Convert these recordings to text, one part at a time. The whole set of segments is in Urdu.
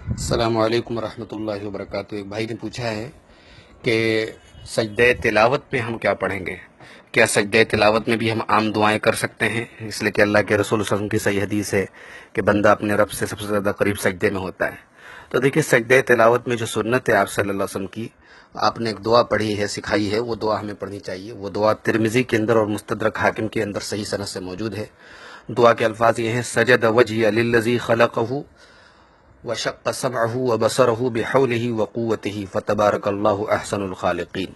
السلام علیکم ورحمۃ اللہ وبرکاتہ۔ ایک بھائی نے پوچھا ہے کہ سجدہ تلاوت میں ہم کیا پڑھیں گے؟ کیا سجدہ تلاوت میں بھی ہم عام دعائیں کر سکتے ہیں؟ اس لیے کہ اللہ کے رسول صلی اللہ علیہ وسلم کی صحیح حدیث ہے کہ بندہ اپنے رب سے سب سے زیادہ قریب سجدے میں ہوتا ہے۔ تو دیکھیے، سجدہ تلاوت میں جو سنت ہے آپ صلی اللہ علیہ وسلم کی، آپ نے ایک دعا پڑھی ہے، سکھائی ہے، وہ دعا ہمیں پڑھنی چاہیے۔ وہ دعا ترمذی کے اندر اور مستدرک حاکم کے اندر صحیح سند سے موجود ہے۔ دعا کے الفاظ یہ ہیں: سجد وجہی للذی خلقہ وشق سمعه وبصره بحوله وقوته فتبارک اللہ احسن الخالقین۔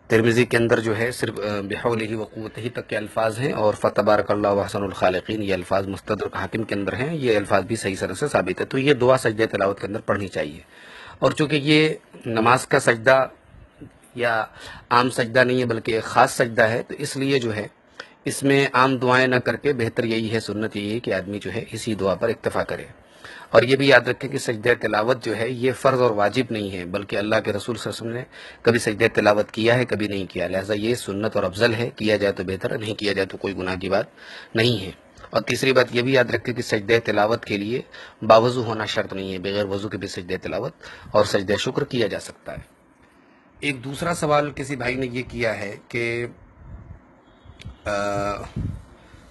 ترمذی کے اندر جو ہے صرف بحوله وقوته تک کے الفاظ ہیں، اور فتبارک اللہ احسن الخالقین یہ الفاظ مستدرک حاکم کے اندر ہیں۔ یہ الفاظ بھی صحیح طرح سے ثابت ہے، تو یہ دعا سجدہ تلاوت کے اندر پڑھنی چاہیے۔ اور چونکہ یہ نماز کا سجدہ یا عام سجدہ نہیں ہے بلکہ ایک خاص سجدہ ہے، تو اس لیے جو ہے اس میں عام دعائیں نہ کر کے بہتر یہی ہے، سنت یہی ہے کہ آدمی جو ہے اسی دعا پر اکتفا کرے۔ اور یہ بھی یاد رکھیں کہ سجدہ تلاوت جو ہے یہ فرض اور واجب نہیں ہے، بلکہ اللہ کے رسول صلی اللہ علیہ وسلم نے کبھی سجدہ تلاوت کیا ہے، کبھی نہیں کیا، لہٰذا یہ سنت اور افضل ہے، کیا جائے تو بہتر ہے، نہیں کیا جائے تو کوئی گناہ کی بات نہیں ہے۔ اور تیسری بات یہ بھی یاد رکھیں کہ سجدہ تلاوت کے لیے باوضو ہونا شرط نہیں ہے، بغیر وضو کے بھی سجدہ تلاوت اور سجدہ شکر کیا جا سکتا ہے۔ ایک دوسرا سوال کسی بھائی نے یہ کیا ہے کہ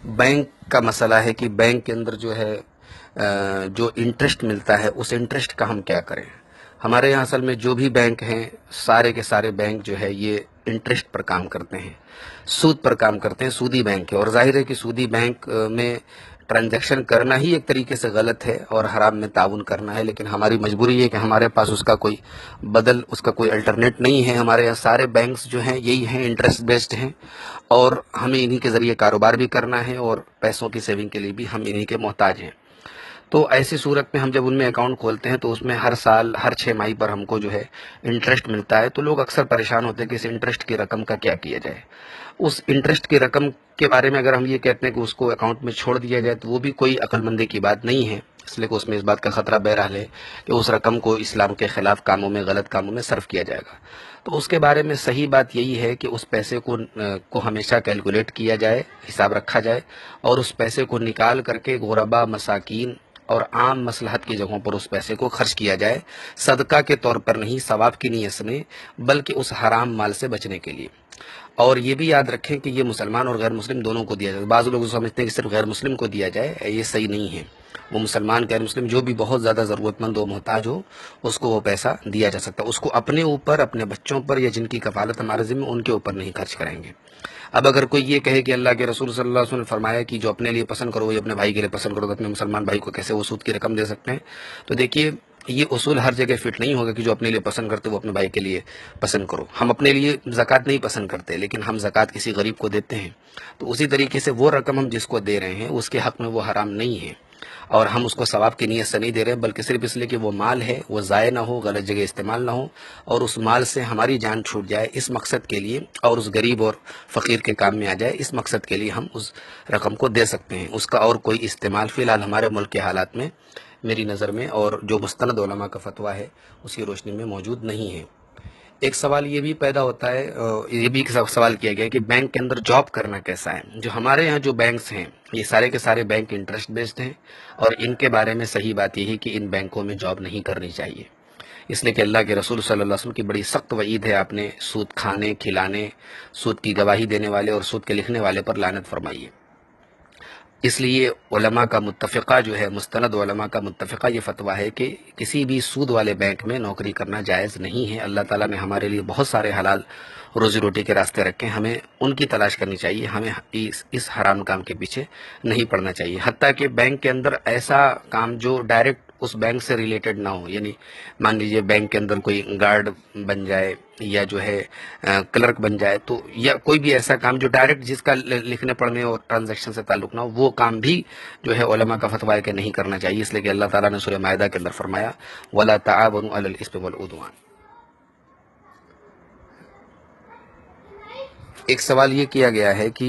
بینک کا مسئلہ ہے کہ بینک کے اندر جو ہے جو انٹرسٹ ملتا ہے، اس انٹرسٹ کا ہم کیا کریں؟ ہمارے یہاں اصل میں جو بھی بینک ہیں، سارے کے سارے بینک جو ہے یہ انٹرسٹ پر کام کرتے ہیں، سود پر کام کرتے ہیں، سودی بینک ہے، اور ظاہر ہے کہ سودی بینک میں ٹرانزیکشن کرنا ہی ایک طریقے سے غلط ہے اور حرام میں تعاون کرنا ہے، لیکن ہماری مجبوری ہے کہ ہمارے پاس اس کا کوئی بدل، اس کا کوئی الٹرنیٹ نہیں ہے۔ ہمارے یہاں سارے بینکس جو ہیں یہی ہیں، انٹرسٹ بیسڈ ہیں، اور ہمیں انہی کے ذریعے کاروبار بھی کرنا ہے اور پیسوں کی سیونگ کے لیے بھی ہم انہی کے محتاج ہیں۔ تو ایسی صورت میں ہم جب ان میں اکاؤنٹ کھولتے ہیں تو اس میں ہر سال ہر 6 ماہ پر ہم کو جو ہے انٹرسٹ ملتا ہے، تو لوگ اکثر پریشان ہوتے ہیں کہ اس انٹرسٹ کی رقم کا کیا کیا جائے۔ اس انٹرسٹ کی رقم کے بارے میں اگر ہم یہ کہتے ہیں کہ اس کو اکاؤنٹ میں چھوڑ دیا جائے تو وہ بھی کوئی عقل مندی کی بات نہیں ہے، اس لیے کہ اس میں اس بات کا خطرہ بہرحال ہے کہ اس رقم کو اسلام کے خلاف کاموں میں، غلط کاموں میں صرف کیا جائے گا۔ تو اس کے بارے میں صحیح بات یہی ہے کہ اس پیسے کو ہمیشہ کیلکولیٹ کیا جائے، حساب رکھا جائے، اور اس پیسے کو نکال کر کے غربا، مساکین اور عام مصلحت کی جگہوں پر اس پیسے کو خرچ کیا جائے، صدقہ کے طور پر نہیں، ثواب کی نیت میں، بلکہ اس حرام مال سے بچنے کے لیے۔ اور یہ بھی یاد رکھیں کہ یہ مسلمان اور غیر مسلم دونوں کو دیا جائے۔ بعض لوگ سمجھتے ہیں کہ صرف غیر مسلم کو دیا جائے، یہ صحیح نہیں ہے۔ وہ مسلمان، غیر مسلم جو بھی بہت زیادہ ضرورت مند و محتاج ہو، اس کو وہ پیسہ دیا جا سکتا ہے۔ اس کو اپنے اوپر، اپنے بچوں پر، یا جن کی کفالت ہمارے ذمہ ان کے اوپر نہیں خرچ کریں گے۔ اب اگر کوئی یہ کہے کہ اللہ کے رسول صلی اللہ علیہ وسلم نے فرمایا کہ جو اپنے لیے پسند کرو وہی اپنے بھائی کے لیے پسند کرو، تو اپنے مسلمان بھائی کو کیسے وہ سود کی رقم دے سکتے ہیں؟ تو دیکھیے، یہ اصول ہر جگہ فٹ نہیں ہوگا کہ جو اپنے لیے پسند کرتے وہ اپنے بھائی کے لیے پسند کرو۔ ہم اپنے لیے زکوٰۃ نہیں پسند کرتے، لیکن ہم زکوٰۃ کسی غریب کو دیتے ہیں، تو اسی طریقے سے وہ رقم ہم جس کو دے رہے ہیں اس کے حق میں وہ حرام نہیں ہے، اور ہم اس کو ثواب کی نیت سے نہیں دے رہے، بلکہ صرف اس لیے کہ وہ مال ہے، وہ ضائع نہ ہو، غلط جگہ استعمال نہ ہو، اور اس مال سے ہماری جان چھوٹ جائے، اس مقصد کے لیے، اور اس غریب اور فقیر کے کام میں آ جائے، اس مقصد کے لیے ہم اس رقم کو دے سکتے ہیں۔ اس کا اور کوئی استعمال فی الحال ہمارے ملک کے حالات میں، میری نظر میں، اور جو مستند علماء کا فتویٰ ہے اس کی روشنی میں موجود نہیں ہے۔ ایک سوال یہ بھی پیدا ہوتا ہے، یہ بھی ایک سوال کیا گیا ہے کہ بینک کے اندر جاب کرنا کیسا ہے؟ جو ہمارے یہاں جو بینکس ہیں یہ سارے کے سارے بینک انٹرسٹ بیسڈ ہیں، اور ان کے بارے میں صحیح بات یہ ہے کہ ان بینکوں میں جاب نہیں کرنی چاہیے، اس لیے کہ اللہ کے رسول صلی اللہ علیہ وسلم کی بڑی سخت وعید ہے۔ آپ نے سود کھانے، کھلانے، سود کی گواہی دینے والے اور سود کے لکھنے والے پر لعنت فرمائی ہے۔ اس لیے علماء کا متفقہ جو ہے، مستند علماء کا متفقہ یہ فتویٰ ہے کہ کسی بھی سود والے بینک میں نوکری کرنا جائز نہیں ہے۔ اللہ تعالیٰ نے ہمارے لیے بہت سارے حلال روزی روٹی کے راستے رکھے ہیں، ہمیں ان کی تلاش کرنی چاہیے، ہمیں اس حرام کام کے پیچھے نہیں پڑنا چاہیے۔ حتیٰ کہ بینک کے اندر ایسا کام جو ڈائریکٹ اس بینک سے ریلیٹڈ نہ ہو، یعنی مان لیجئے بینک کے اندر کوئی گارڈ بن جائے، یا جو ہے کلرک بن جائے، تو یا کوئی بھی ایسا کام جو ڈائریکٹ جس کا لکھنے پڑھنے اور ٹرانزیکشن سے تعلق نہ ہو، وہ کام بھی جو ہے علماء کا فتویٰ ہے کہ نہیں کرنا چاہیے، اس لیے کہ اللہ تعالیٰ نے سورہ مائدہ کے اندر فرمایا وَلَا تَعَاوَنُوا عَلَى الْإِثْمِ وَالْعُدْوَانِ۔ ایک سوال یہ کیا گیا ہے کہ